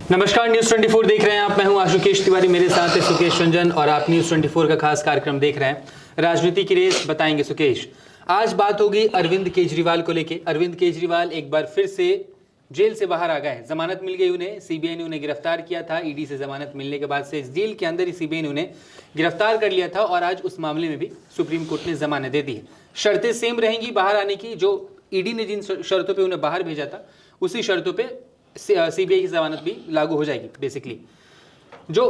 नमस्कार, न्यूज 24 देख रहे हैं आप। मैं हूं आशुकेश तिवारी, मेरे साथ है सुकेश रंजन और आप न्यूज 24 का खास कार्यक्रम देख रहे हैं राजनीति की रेस बताएंगे सुकेश। आज बात होगी अरविंद केजरीवाल को लेके। अरविंद केजरीवाल एक बार फिर से जेल से बाहर आ गए। जमानत मिल गई उन्हें, सीबीआई ने उन्हें गिरफ्तार किया था। ईडी से जमानत मिलने के बाद से इस जेल के अंदर ही सीबीआई ने उन्हें गिरफ्तार कर लिया था और आज उस मामले में भी सुप्रीम कोर्ट ने जमानत दे दी है। शर्तें सेम रहेंगी बाहर आने की। जो ईडी ने जिन शर्तों पर उन्हें बाहर भेजा था उसी शर्तों पर सीबीआई की जमानत भी लागू हो जाएगी। बेसिकली जो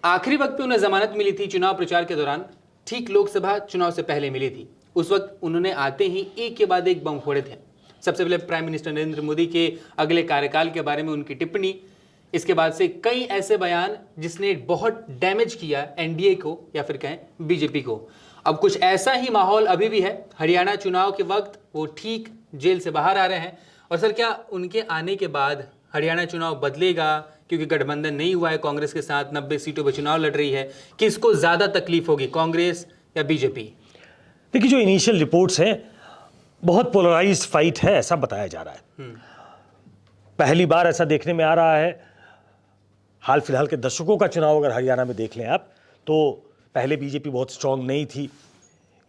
आखिरी वक्त पे उन्हें जमानत मिली थी चुनाव प्रचार के दौरान, ठीक लोकसभा चुनाव से पहले मिली थी। उस वक्त उन्होंने आते ही एक के बाद एक बम फोड़े थे। सबसे पहले प्राइम मिनिस्टर नरेंद्र मोदी के अगले कार्यकाल के बारे में उनकी टिप्पणी, इसके बाद से कई ऐसे बयान जिसने बहुत डैमेज किया एनडीए को या फिर कहें बीजेपी को। अब कुछ ऐसा ही माहौल अभी भी है। हरियाणा चुनाव के वक्त वो ठीक जेल से बाहर आ रहे हैं। और सर, क्या उनके आने के बाद हरियाणा चुनाव बदलेगा? क्योंकि गठबंधन नहीं हुआ है कांग्रेस के साथ, 90 सीटों पर चुनाव लड़ रही है। किसको ज्यादा तकलीफ होगी, कांग्रेस या बीजेपी? देखिए, जो इनिशियल रिपोर्ट्स हैं बहुत पोलराइज्ड फाइट है ऐसा बताया जा रहा है। पहली बार ऐसा देखने में आ रहा है। हाल फिलहाल के दशकों का चुनाव अगर हरियाणा में देख लें आप, तो पहले बीजेपी बहुत स्ट्रांग नहीं थी।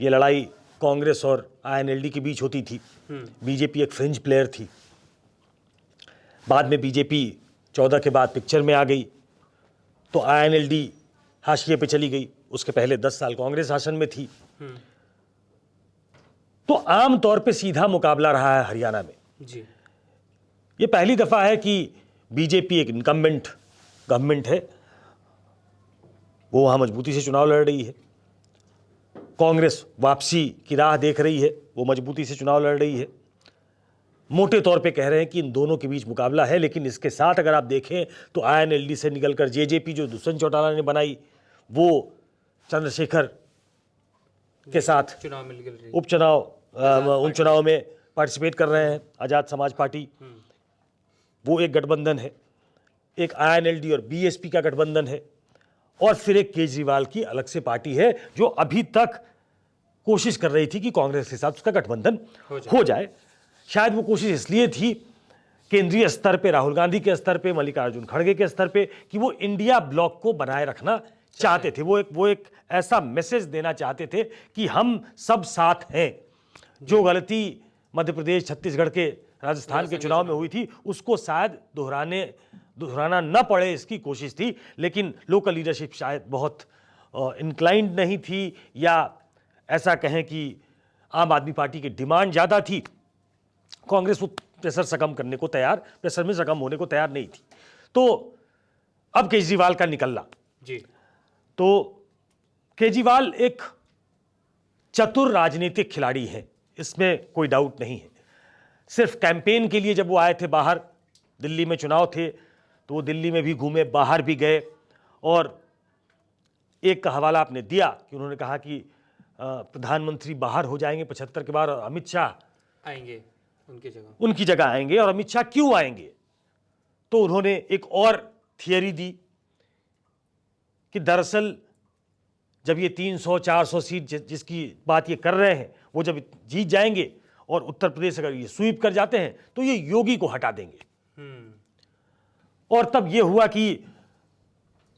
ये लड़ाई कांग्रेस और आईएनएलडी के बीच होती थी। बीजेपी एक फ्रिंज प्लेयर थी। बाद में बीजेपी 14 के बाद पिक्चर में आ गई तो आईएनएलडी हाशिए पे चली गई। उसके पहले 10 साल कांग्रेस शासन में थी। तो आम तौर पे सीधा मुकाबला रहा है हरियाणा में जी। ये पहली दफा है कि बीजेपी एक इनकम्बेंट गवर्नमेंट है, वो वहां मजबूती से चुनाव लड़ रही है। कांग्रेस वापसी की राह देख रही है, वो मजबूती से चुनाव लड़ रही है। मोटे तौर पे कह रहे हैं कि इन दोनों के बीच मुकाबला है। लेकिन इसके साथ अगर आप देखें तो आईएनएलडी से निकलकर जेजेपी जो दुष्यंत चौटाला ने बनाई, वो चंद्रशेखर के साथ चुनाव मिल गए, उन चुनाव में पार्टिसिपेट कर रहे हैं। आज़ाद समाज पार्टी, वो एक गठबंधन है। एक आईएनएलडी और बीएसपी का गठबंधन है। और फिर एक केजरीवाल की अलग से पार्टी है जो अभी तक कोशिश कर रही थी कि कांग्रेस के साथ उसका गठबंधन हो जाए। शायद वो कोशिश इसलिए थी केंद्रीय स्तर पे, राहुल गांधी के स्तर पे, मल्लिकार्जुन खड़गे के स्तर पे, कि वो इंडिया ब्लॉक को बनाए रखना चाहते थे। वो एक ऐसा मैसेज देना चाहते थे कि हम सब साथ हैं। जो गलती मध्य प्रदेश, छत्तीसगढ़ के, राजस्थान के चुनाव में हुई थी उसको शायद दोहराना न पड़े, इसकी कोशिश थी। लेकिन लोकल लीडरशिप शायद बहुत इंक्लाइंड नहीं थी, या ऐसा कहें कि आम आदमी पार्टी की डिमांड ज़्यादा थी। कांग्रेस वो प्रेशर में सकम होने को तैयार नहीं थी। तो अब केजरीवाल का निकलना जी। तो केजरीवाल एक चतुर राजनीतिक खिलाड़ी है, इसमें कोई डाउट नहीं है। सिर्फ कैंपेन के लिए जब वो आए थे बाहर, दिल्ली में चुनाव थे तो वो दिल्ली में भी घूमे, बाहर भी गए। और एक का हवाला आपने दिया कि उन्होंने कहा कि प्रधानमंत्री बाहर हो जाएंगे 75 के बाद और अमित शाह आएंगे उनकी जगह आएंगे। और अमित शाह क्यों आएंगे? तो उन्होंने एक और थियरी दी कि दरअसल जब ये 300-400 सीट जिसकी बात ये कर रहे हैं, वो जब जीत जाएंगे और उत्तर प्रदेश अगर ये स्वीप कर जाते हैं तो ये योगी को हटा देंगे। और तब ये हुआ कि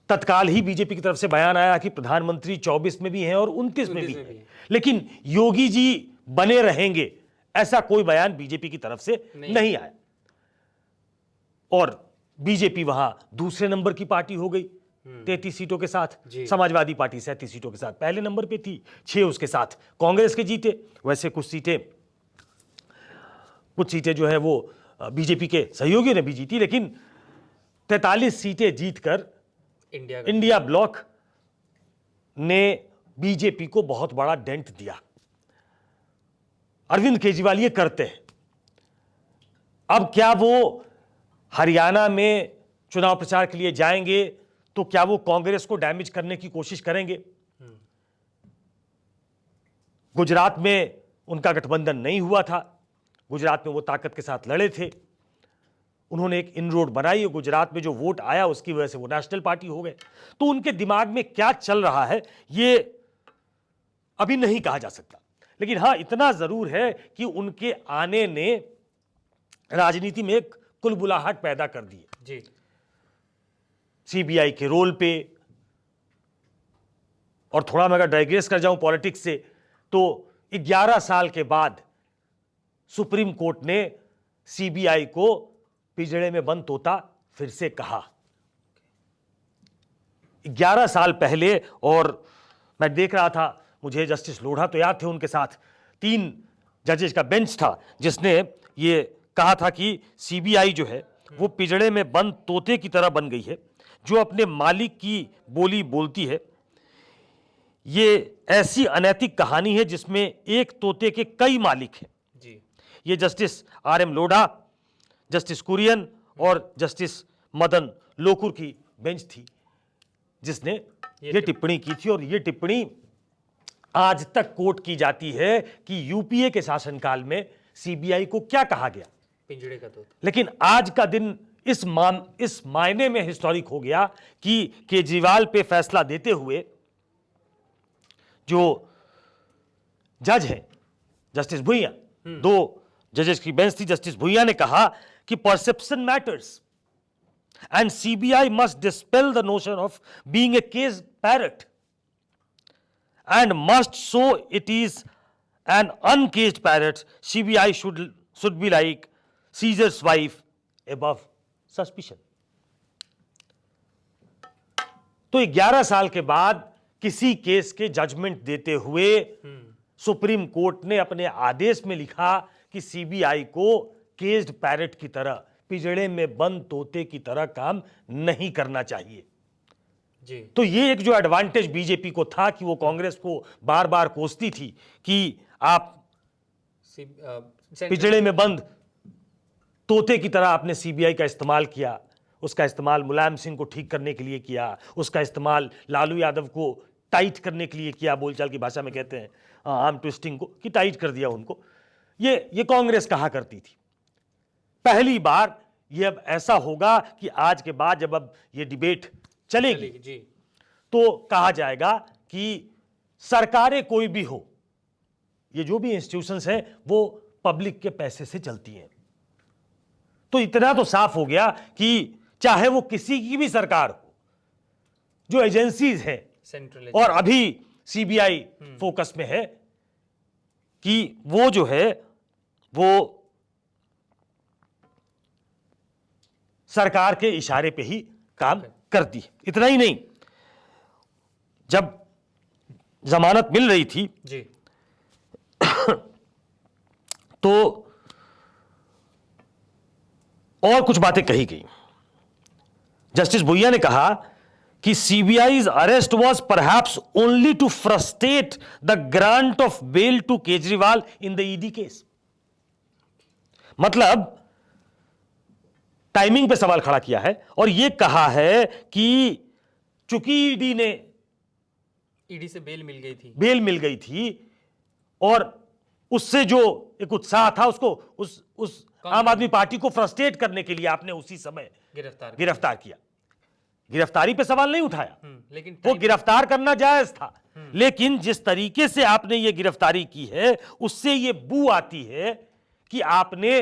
तत्काल ही बीजेपी की तरफ से बयान आया कि प्रधानमंत्री 24 में भी हैं और 29 में भी हैं, लेकिन योगी जी बने रहेंगे, ऐसा कोई बयान बीजेपी की तरफ से नहीं आया। और बीजेपी वहां दूसरे नंबर की पार्टी हो गई 33 सीटों के साथ। समाजवादी पार्टी 37 सीटों के साथ पहले नंबर पे थी, 6 उसके साथ कांग्रेस के जीते। वैसे कुछ सीटें जो है वो बीजेपी के सहयोगियों ने भी जीती, लेकिन 43 सीटें जीतकर इंडिया ब्लॉक ने बीजेपी को बहुत बड़ा डेंट दिया। अरविंद केजरीवाल ये करते हैं। अब क्या वो हरियाणा में चुनाव प्रचार के लिए जाएंगे तो क्या वो कांग्रेस को डैमेज करने की कोशिश करेंगे? गुजरात में उनका गठबंधन नहीं हुआ था, गुजरात में वो ताकत के साथ लड़े थे। उन्होंने एक इनरोड बनाई और गुजरात में जो वोट आया उसकी वजह से वो नेशनल पार्टी हो गए। तो उनके दिमाग में क्या चल रहा है ये अभी नहीं कहा जा सकता। लेकिन हां, इतना जरूर है कि उनके आने ने राजनीति में एक कुलबुलाहट पैदा कर दी। जी। सीबीआई के रोल पे। और थोड़ा मैं अगर डाइग्रेस कर जाऊं पॉलिटिक्स से, तो 11 साल के बाद सुप्रीम कोर्ट ने सीबीआई को पिंजड़े में बंद तोता फिर से कहा। 11 साल पहले, और मैं देख रहा था, मुझे जस्टिस लोढ़ा तो याद थे, उनके साथ 3 जजेस का बेंच था जिसने ये कहा था कि सीबीआई जो है वो पिंजड़े में बंद तोते की तरह बन गई है, जो अपने मालिक की बोली बोलती है। ये ऐसी अनैतिक कहानी है जिसमें एक तोते के कई मालिक हैं। जी। ये justice R M. Lodha, justice Kurian और जस्टिस मदन लोकुर की बेंच थी जिसने ये टिप्पणी की थी। और ये टिप्पणी आज तक कोट की जाती है कि यूपीए के शासनकाल में सीबीआई को क्या कहा गया, पिंजड़े का तोता। लेकिन आज का दिन इस मायने में हिस्टोरिक हो गया कि केजरीवाल पे फैसला देते हुए जो जज हैं, जस्टिस भुइयां, 2 जजेस की बेंच थी, जस्टिस भुइयां ने कहा कि perception matters and CBI must dispel the notion of being a case parrot and must show it is an uncaged parrot. CBI should be like Caesar's wife, above suspicion. तो 11 साल के बाद किसी case के judgement देते हुए supreme court ने अपने आदेश में लिखा कि सीबीआई को केस्ड पैरट की तरह, पिंजड़े में बंद तोते की तरह काम नहीं करना चाहिए। जी। तो ये एक जो एडवांटेज बीजेपी को था कि वो कांग्रेस को बार बार कोसती थी कि आप पिंजड़े में बंद तोते की तरह आपने सीबीआई का इस्तेमाल किया। उसका इस्तेमाल मुलायम सिंह को ठीक करने के लिए किया, उसका इस्तेमाल लालू यादव को टाइट करने के लिए किया, बोलचाल की भाषा में कहते हैं आर्म ट्विस्टिंग को, कि टाइट कर दिया उनको। ये कांग्रेस कहा करती थी। पहली बार ये अब ऐसा होगा कि आज के बाद जब अब ये डिबेट चलेगी जी। तो कहा जाएगा कि सरकारें कोई भी हो, ये जो भी इंस्टीट्यूशंस हैं वो पब्लिक के पैसे से चलती हैं। तो इतना तो साफ हो गया कि चाहे वो किसी की भी सरकार हो, जो एजेंसीज हैं सेंट्रल, और अभी सीबीआई फोकस में है, कि वो जो है वो सरकार के इशारे पे ही काम करती है। इतना ही नहीं, जब जमानत मिल रही थी जी। तो और कुछ बातें कही गई। जस्टिस भुइया ने कहा कि सीबीआई's arrest was perhaps only to frustrate the grant of bail to Kejriwal in the ED case। मतलब टाइमिंग पे सवाल खड़ा किया है और यह कहा है कि चूंकि ईडी से बेल मिल गई थी और उससे जो एक उत्साह था उसको उस आम आदमी पार्टी को फ्रस्ट्रेट करने के लिए आपने उसी समय गिरफ्तार किया। गिरफ्तारी पे सवाल नहीं उठाया, लेकिन वो गिरफ्तार करना जायज था, लेकिन जिस तरीके से आपने ये गिरफ्तारी की है उससे ये बू आती है कि आपने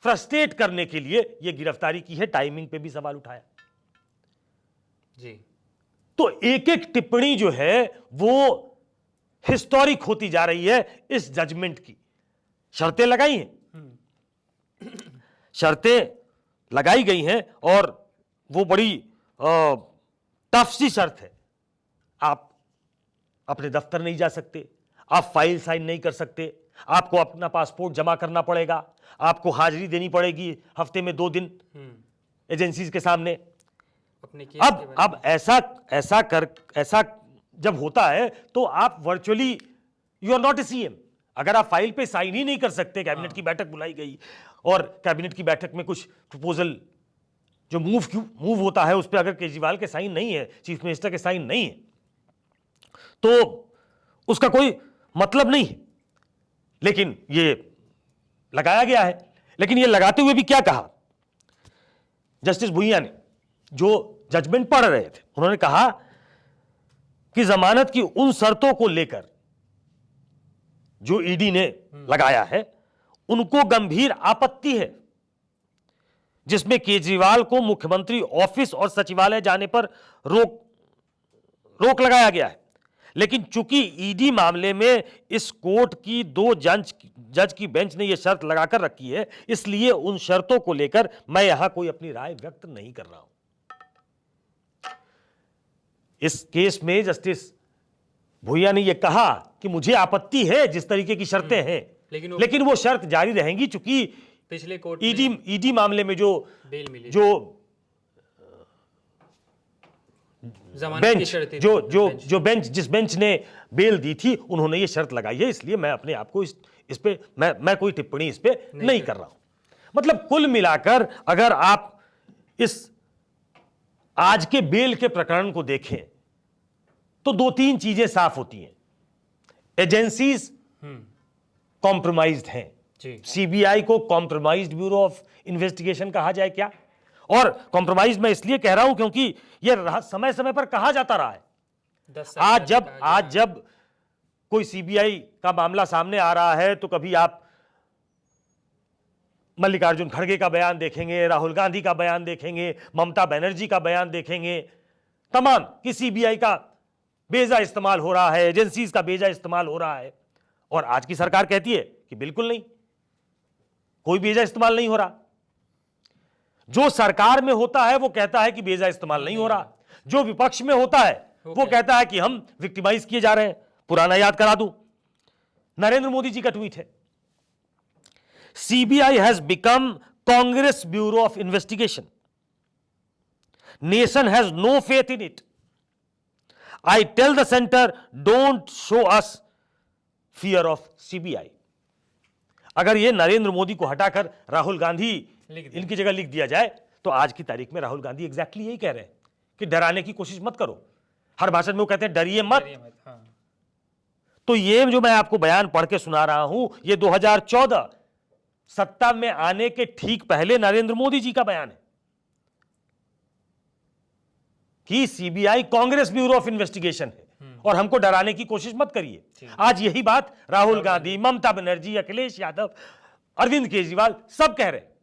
फ्रस्ट्रेट करने के लिए यह गिरफ्तारी की है। टाइमिंग पे भी सवाल उठाया जी। तो एक एक टिप्पणी जो है वो हिस्टोरिक होती जा रही है इस जजमेंट की। शर्तें लगाई हैं, शर्तें लगाई गई हैं और वो बड़ी टफ सी शर्त है। आप अपने दफ्तर नहीं जा सकते, आप फाइल साइन नहीं कर सकते, आपको अपना पासपोर्ट जमा करना पड़ेगा, आपको हाजिरी देनी पड़ेगी हफ्ते में 2 दिन एजेंसीज के सामने। अपने केस अब ऐसा जब होता है तो आप virtually you are not a CM. अगर आप फाइल पे साइन ही नहीं कर सकते, कैबिनेट की बैठक बुलाई गई और कैबिनेट की बैठक में कुछ प्रपोजल जो मूव होता है उस पर अगर केजरीवाल के साइन नहीं है, चीफ मिनिस्टर के साइन नहीं है, तो उसका कोई मतलब नहीं है। लेकिन ये लगाया गया है। लेकिन ये लगाते हुए भी क्या कहा जस्टिस भुइया ने, जो जजमेंट पढ़ रहे थे, उन्होंने कहा कि जमानत की उन शर्तों को लेकर जो ईडी ने लगाया है उनको गंभीर आपत्ति है। जिसमें केजरीवाल को मुख्यमंत्री ऑफिस और सचिवालय जाने पर रोक लगाया गया है। लेकिन चूंकि ईडी मामले में इस कोर्ट की 2 जज की बेंच ने यह शर्त लगाकर रखी है, इसलिए उन शर्तों को लेकर मैं यहां कोई अपनी राय व्यक्त नहीं कर रहा हूं। इस केस में जस्टिस भुइया ने यह कहा कि मुझे आपत्ति है जिस तरीके की शर्तें हैं, लेकिन वो शर्त जारी रहेंगी, चूंकि पिछले कोर्ट ईडी मामले में जो बेल मिली, जो बेंच जिस बेंच ने बेल दी थी, उन्होंने ये शर्त लगाई है। इसलिए मैं अपने आप को इस पे मैं कोई टिप्पणी इस पे नहीं कर रहा हूं। मतलब कुल मिलाकर अगर आप इस आज के बेल के प्रकरण को देखें तो 2-3 चीजें साफ होती हैं। एजेंसीज कॉम्प्रोमाइज्ड हैं। सीबीआई को कॉम्प्रोमाइज्ड ब्यूरो ऑफ इन्वेस्टिगेशन कहा जाए क्या? और कॉम्प्रोमाइज मैं इसलिए कह रहा हूं क्योंकि यह समय समय पर कहा जाता रहा है। आज जब कोई सीबीआई का मामला सामने आ रहा है तो कभी आप मल्लिकार्जुन खड़गे का बयान देखेंगे, राहुल गांधी का बयान देखेंगे, ममता बनर्जी का बयान देखेंगे, तमाम कि सीबीआई का बेजा इस्तेमाल हो रहा है, एजेंसीज का बेजा इस्तेमाल हो रहा है। और आज की सरकार कहती है कि बिल्कुल नहीं, कोई बेजा इस्तेमाल नहीं हो रहा। जो सरकार में होता है वो कहता है कि बेजा इस्तेमाल नहीं हो रहा, जो विपक्ष में होता है वो कहता है कि हम विक्टिमाइज किए जा रहे हैं। पुराना याद करा दूं, नरेंद्र मोदी जी का ट्वीट है, CBI has become Congress bureau of investigation, nation has no faith in it, I tell the centre don't show us fear of CBI. अगर ये नरेंद्र मोदी को हटाकर राहुल गांधी इनकी जगह लिख दिया जाए तो आज की तारीख में राहुल गांधी एग्जैक्टली यही कह रहे हैं कि डराने की कोशिश मत करो। हर भाषण में वो कहते हैं डरिए मत। हाँ। तो ये जो मैं आपको बयान पढ़ के सुना रहा हूं, ये 2014 सत्ता में आने के ठीक पहले नरेंद्र मोदी जी का बयान है कि CBI Congress bureau of investigation है और हमको डराने की कोशिश मत करिए। आज यही बात राहुल गांधी, ममता बनर्जी, अखिलेश यादव, अरविंद केजरीवाल सब कह रहे हैं।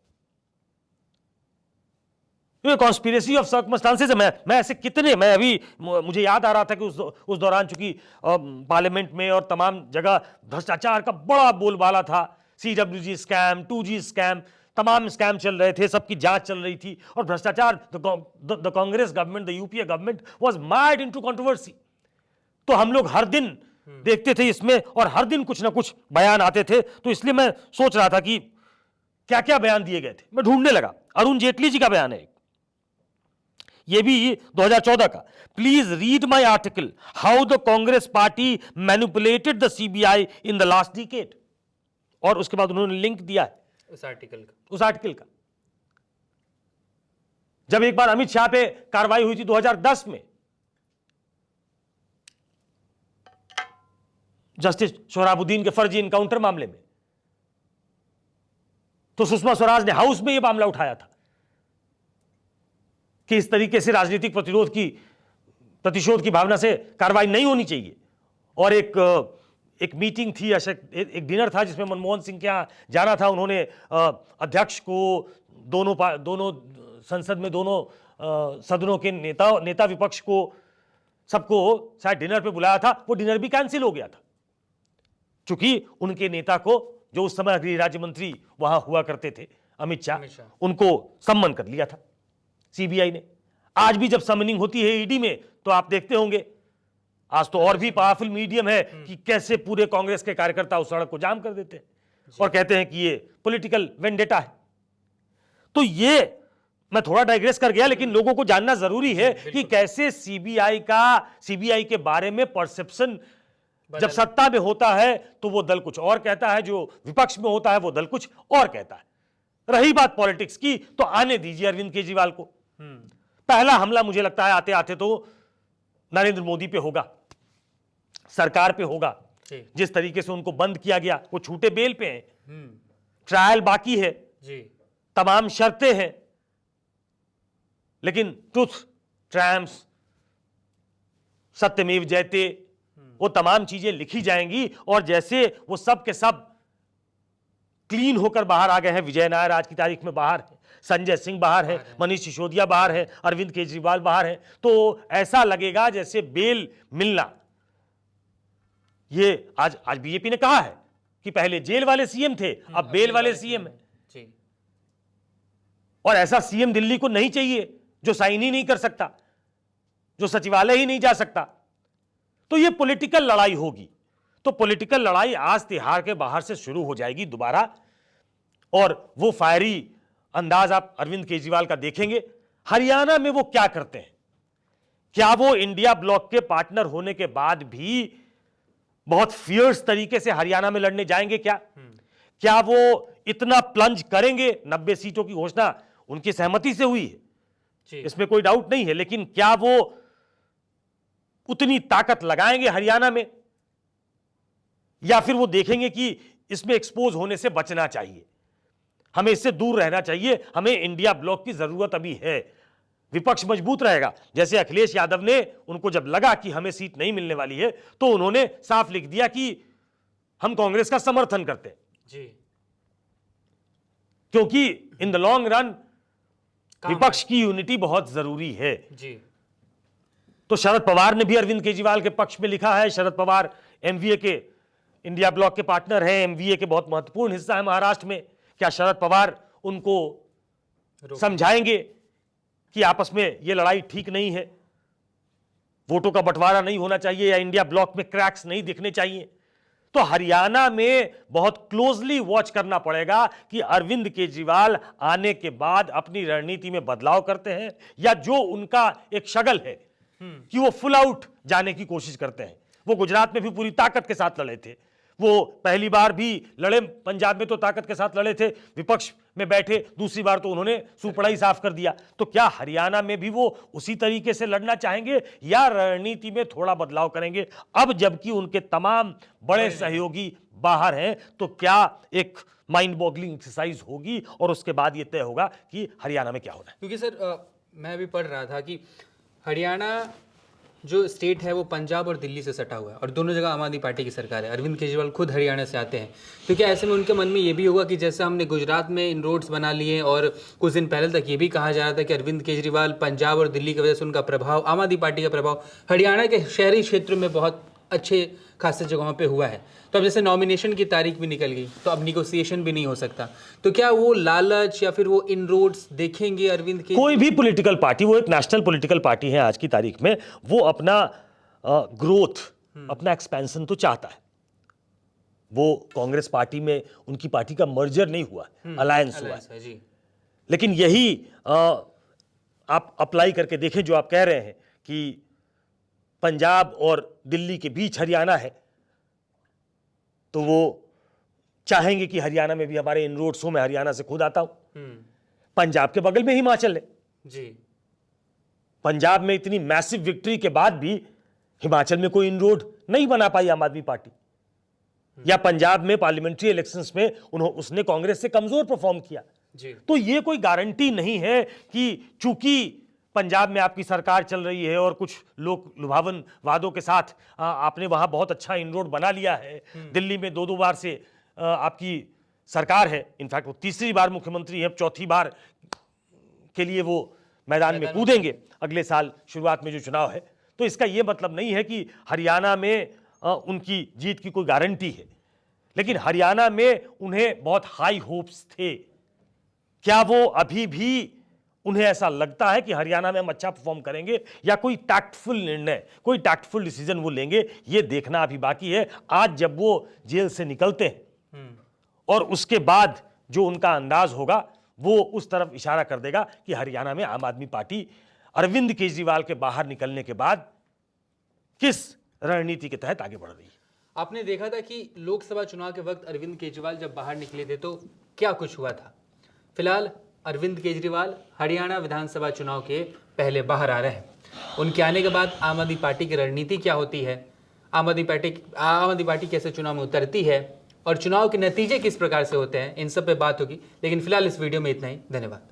ये कॉन्स्पिरेसी ऑफ सर्कमस्टांसेस है। मैं ऐसे कितने, मैं अभी मुझे याद आ रहा था कि उस दौरान चूंकि पार्लियामेंट में और तमाम जगह भ्रष्टाचार का बड़ा बोलबाला था, CWG स्कैम, 2G स्कैम, तमाम स्कैम चल रहे थे, सबकी जांच चल रही थी और भ्रष्टाचार, the Congress government, the UPA government was marred into controversy. तो हम लोग हर दिन देखते थे इसमें और हर दिन कुछ ना कुछ बयान आते थे। तो इसलिए मैं सोच रहा था कि क्या क्या बयान दिए गए थे, मैं ढूंढने लगा। अरुण जेटली जी का बयान है, ये भी 2014 का, please read my article how the Congress party manipulated the CBI in the last decade. और उसके बाद उन्होंने लिंक दिया है उस आर्टिकल का। जब एक बार अमित शाह पे कार्रवाई हुई थी 2010 में, जस्टिस सोहराबुद्दीन के फर्जी इनकाउंटर मामले में, तो सुषमा स्वराज ने हाउस में यह मामला उठाया था कि इस तरीके से राजनीतिक प्रतिशोध की भावना से कार्रवाई नहीं होनी चाहिए। और एक मीटिंग थी, एक डिनर था जिसमें मनमोहन सिंह के यहां जाना था। उन्होंने अध्यक्ष को, दोनों संसद में दोनों सदनों के नेता विपक्ष को, सबको शायद डिनर पे बुलाया था। वो डिनर भी कैंसिल हो गया था क्योंकि उनके नेता को, जो उस समय गृह राज्य मंत्री वहां हुआ करते थे, अमित शाह, उनको सम्मन कर लिया था सीबीआई ने। आज भी जब समनिंग होती है ईडी में तो आप देखते होंगे, आज तो और भी पावरफुल मीडियम है कि कैसे पूरे कांग्रेस के कार्यकर्ता उस सड़क को जाम कर देते हैं और कहते हैं कि ये पॉलिटिकल वेंडेटा है। तो ये मैं थोड़ा डाइग्रेस कर गया, लेकिन लोगों को जानना जरूरी है कि कैसे सीबीआई के बारे में परसेप्शन, जब सत्ता में होता है तो वो दल कुछ और कहता है, जो विपक्ष में होता है वो दल कुछ और कहता है। रही बात पॉलिटिक्स की, तो आने दीजिए अरविंद केजरीवाल को। पहला हमला मुझे लगता है आते आते तो नरेंद्र मोदी पे होगा, सरकार पे होगा। जिस तरीके से उनको बंद किया गया, वो छूटे बेल पे हैं, ट्रायल बाकी है, तमाम शर्तें हैं, लेकिन ट्रुथ ट्रायम्फ्स, सत्यमेव जयते, वो तमाम चीजें लिखी जाएंगी और जैसे वो सब के सब क्लीन होकर बाहर आ गए हैं। विजय नायर आज की तारीख में बाहर है, संजय सिंह बाहर है, मनीष सिसोदिया बाहर है, अरविंद केजरीवाल बाहर है। तो ऐसा लगेगा जैसे बेल मिलना, ये आज बीजेपी ने कहा है कि पहले जेल वाले सीएम थे, अब बेल वाले सीएम है। और ऐसा सीएम दिल्ली को नहीं चाहिए जो साइन ही नहीं कर सकता, जो सचिवालय ही नहीं जा सकता। तो ये पॉलिटिकल लड़ाई होगी। तो पॉलिटिकल लड़ाई आज तिहाड़ के बाहर से शुरू हो जाएगी दोबारा, और वो फायरी अंदाज आप अरविंद केजरीवाल का देखेंगे। हरियाणा में वो क्या करते हैं, क्या वो इंडिया ब्लॉक के पार्टनर होने के बाद भी बहुत फियर्स तरीके से हरियाणा में लड़ने जाएंगे? क्या वो इतना प्लंज करेंगे? 90 सीटों की घोषणा उनकी सहमति से हुई है, इसमें कोई डाउट नहीं है, लेकिन क्या वो उतनी ताकत लगाएंगे हरियाणा में, या फिर वो देखेंगे कि इसमें एक्सपोज होने से बचना चाहिए, हमें इससे दूर रहना चाहिए, हमें इंडिया ब्लॉक की जरूरत अभी है, विपक्ष मजबूत रहेगा। जैसे अखिलेश यादव ने, उनको जब लगा कि हमें सीट नहीं मिलने वाली है तो उन्होंने साफ लिख दिया कि हम कांग्रेस का समर्थन करते हैं जी, क्योंकि इन द लॉन्ग रन विपक्ष की यूनिटी बहुत जरूरी है जी। तो शरद पवार ने भी अरविंद केजरीवाल के पक्ष में लिखा है। शरद पवार एमवीए के, इंडिया ब्लॉक के पार्टनर हैं, एमवीए के बहुत महत्वपूर्ण हिस्सा है महाराष्ट्र में। क्या शरद पवार उनको समझाएंगे कि आपस में ये लड़ाई ठीक नहीं है, वोटों का बंटवारा नहीं होना चाहिए, या इंडिया ब्लॉक में क्रैक्स नहीं दिखने चाहिए? तो हरियाणा में बहुत क्लोजली वॉच करना पड़ेगा कि अरविंद केजरीवाल आने के बाद अपनी रणनीति में बदलाव करते हैं, या जो उनका एक शगल है कि वो फुल आउट जाने की कोशिश करते हैं। वो गुजरात में भी पूरी ताकत के साथ लड़े थे, वो पहली बार भी लड़े, पंजाब में तो ताकत के साथ लड़े थे, विपक्ष में बैठे, दूसरी बार तो उन्होंने सुपड़ा ही साफ कर दिया। तो क्या हरियाणा में भी वो उसी तरीके से लड़ना चाहेंगे, या रणनीति में थोड़ा बदलाव करेंगे? अब जबकि उनके तमाम बड़े सहयोगी बाहर हैं, तो क्या एक माइंड बॉगलिंग एक्सरसाइज होगी, और उसके बाद ये तय होगा कि हरियाणा में क्या होना है। क्योंकि सर मैं भी पढ़ रहा था कि हरियाणा जो स्टेट है वो पंजाब और दिल्ली से सटा हुआ है, और दोनों जगह आम आदमी पार्टी की सरकार है। अरविंद केजरीवाल खुद हरियाणा से आते हैं, तो क्या ऐसे में उनके मन में ये भी होगा कि जैसे हमने गुजरात में इन रोड्स बना लिए, और कुछ दिन पहले तक ये भी कहा जा रहा था कि अरविंद केजरीवाल पंजाब और दिल्ली की वजह से उनका प्रभाव, आम आदमी पार्टी का प्रभाव हरियाणा के शहरी क्षेत्र में बहुत अच्छे खासे जगहों पे हुआ है। तो अब जैसे नॉमिनेशन की तारीख भी निकल गई, तो अब निगोसिएशन भी नहीं हो सकता, तो क्या वो लालच या फिर वो इनरोड्स देखेंगे अरविंद के? कोई भी पॉलिटिकल पार्टी, वो एक नेशनल पॉलिटिकल पार्टी है आज की तारीख में, वो अपना ग्रोथ, अपना एक्सपेंशन तो चाहता है। वो कांग्रेस पार्टी में उनकी पार्टी का मर्जर नहीं हुआ, अलायंस हुआ है जी। लेकिन यही आप अप्लाई करके देखें जो आप कह रहे हैं कि पंजाब और दिल्ली के बीच हरियाणा है, तो वो चाहेंगे कि हरियाणा में भी हमारे इनरोड्स हो। मैं हरियाणा से खुद आता हूं, पंजाब के बगल में हिमाचल है जी। पंजाब में इतनी मैसिव विक्ट्री के बाद भी हिमाचल में कोई इनरोड नहीं बना पाई आम आदमी पार्टी, या पंजाब में पार्लियामेंट्री इलेक्शंस में उसने कांग्रेस से कमजोर परफॉर्म किया जी। तो ये कोई गारंटी नहीं है कि चूंकि पंजाब में आपकी सरकार चल रही है और कुछ लोग लुभावन वादों के साथ आपने वहां बहुत अच्छा इनरोड बना लिया है, दिल्ली में 2-2 बार से आपकी सरकार है, इनफैक्ट वो तीसरी बार मुख्यमंत्री है, चौथी बार के लिए वो मैदान में कूदेंगे अगले साल शुरुआत में जो चुनाव है। तो इसका ये मतलब नहीं है कि हरियाणा में उनकी जीत की कोई गारंटी है, लेकिन हरियाणा में उन्हें बहुत हाई होप्स थे। क्या वो अभी भी, उन्हें ऐसा लगता है कि हरियाणा में हम अच्छा परफॉर्म करेंगे, या कोई टैक्टफुल निर्णय, कोई टैक्टफुल डिसीजन वो लेंगे, ये देखना अभी बाकी है। आज जब वो जेल से निकलते हैं और उसके बाद जो उनका अंदाज होगा वो उस तरफ इशारा कर देगा कि हरियाणा में आम आदमी पार्टी अरविंद केजरीवाल के बाहर निकलने के बाद किस रणनीति के तहत आगे बढ़ रही है। आपने देखा था कि लोकसभा चुनाव के वक्त अरविंद केजरीवाल जब बाहर निकले थे तो क्या कुछ हुआ था। फिलहाल अरविंद केजरीवाल हरियाणा विधानसभा चुनाव के पहले बाहर आ रहे हैं। उनके आने के बाद आम आदमी पार्टी की रणनीति क्या होती है, आम आदमी पार्टी कैसे चुनाव में उतरती है, और चुनाव के नतीजे किस प्रकार से होते हैं, इन सब पे बात होगी। लेकिन फिलहाल इस वीडियो में इतना ही। धन्यवाद।